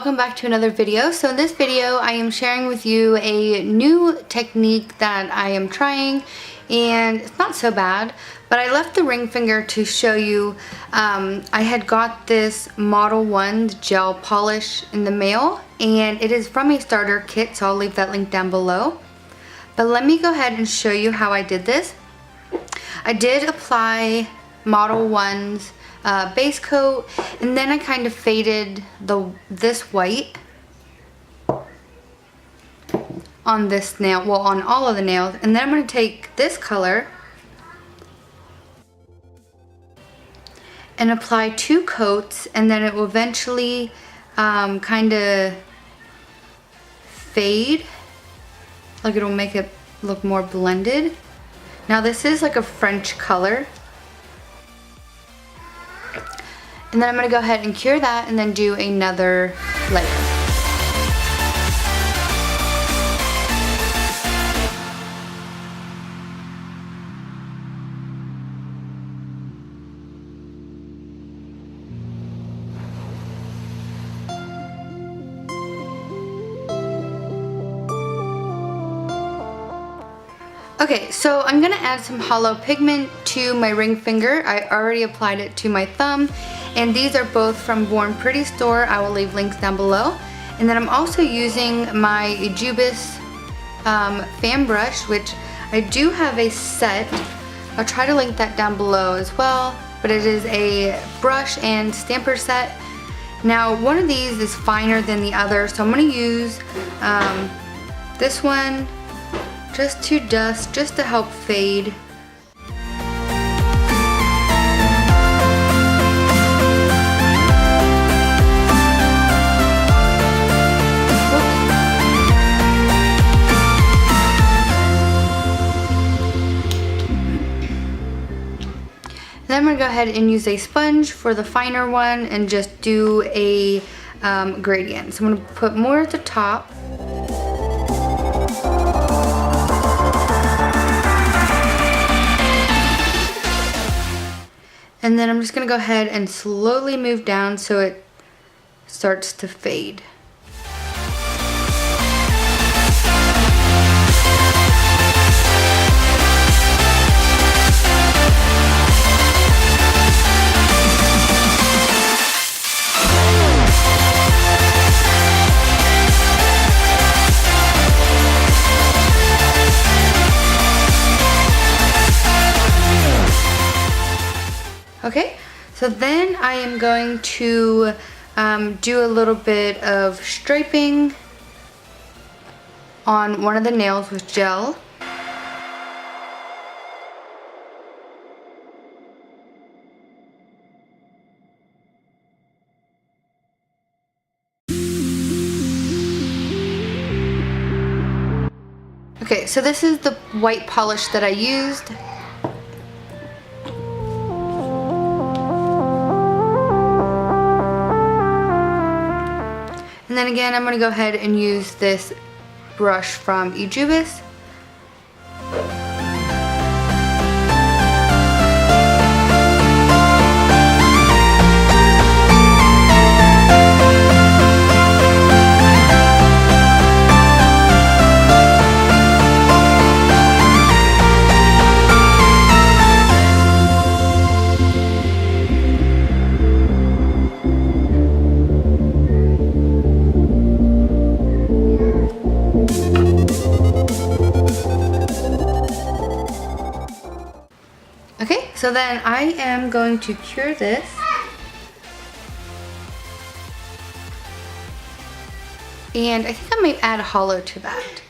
welcome back to another video. So in this video I am sharing with you a new technique that I am trying, and it's not so bad, but I left the ring finger to show you. I had got this Model 1 gel polish in the mail, and it is from a starter kit, so I'll leave that link down below. But let me go ahead and show you how I did this. I did apply Model 1's base coat, and then I kind of faded this white on this nail, well, on all of the nails, and then I'm going to take this color and apply 2 coats, and then it will eventually kind of fade, like it'll make it look more blended. Now this is like a French color. And then I'm going to go ahead and cure that and then do another layer. Okay, so I'm going to add some hollow pigment to my ring finger. I already applied it to my thumb, and these are both from Born Pretty store. I will leave links down below. And then I'm also using my Ejuibas fan brush, which I do have a set. I'll try to link that down below as well, but it is a brush and stamper set. Now one of these is finer than the other, so I'm going to use this one just to dust, just to help fade. Then I'm going to go ahead and use a sponge for the finer one and just do a gradient. So I'm going to put more at the top. And then I'm just going to go ahead and slowly move down so it starts to fade. Okay, so then I am going to do a little bit of striping on one of the nails with gel. Okay, so this is the white polish that I used. And then again, I'm going to go ahead and use this brush from Ejuibas. Okay, so then I am going to cure this. And I think I might add a hollow to that.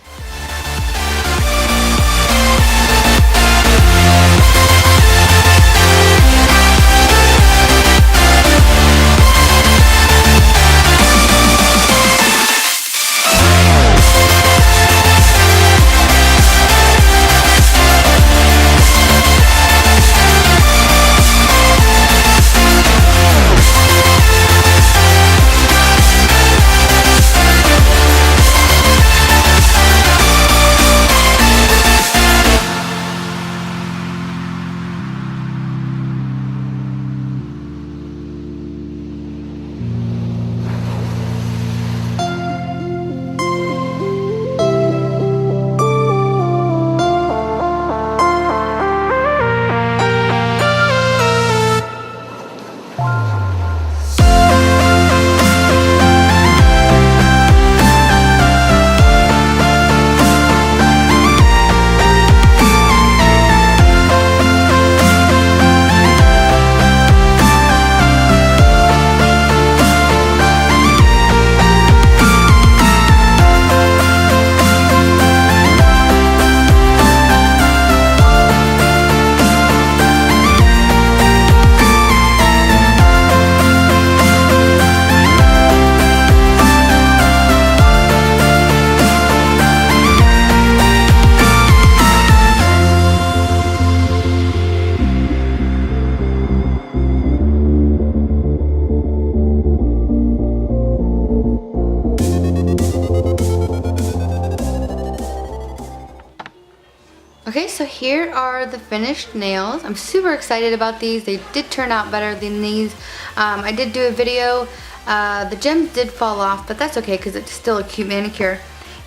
Okay, so here are the finished nails. I'm super excited about these. They did turn out better than these. I did do a video. The gems did fall off, but that's okay because it's still a cute manicure.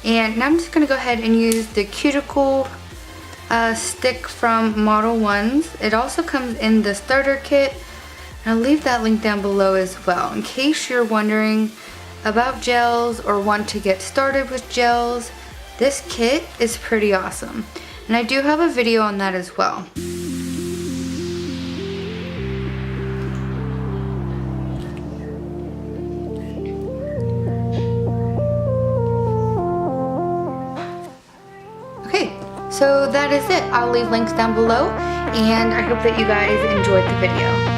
And now I'm just going to go ahead and use the cuticle stick from Model 1s. It also comes in the starter kit. And I'll leave that link down below as well in case you're wondering about gels or want to get started with gels. This kit is pretty awesome. And I do have a video on that as well. Okay, so that is it. I'll leave links down below, and I hope that you guys enjoyed the video.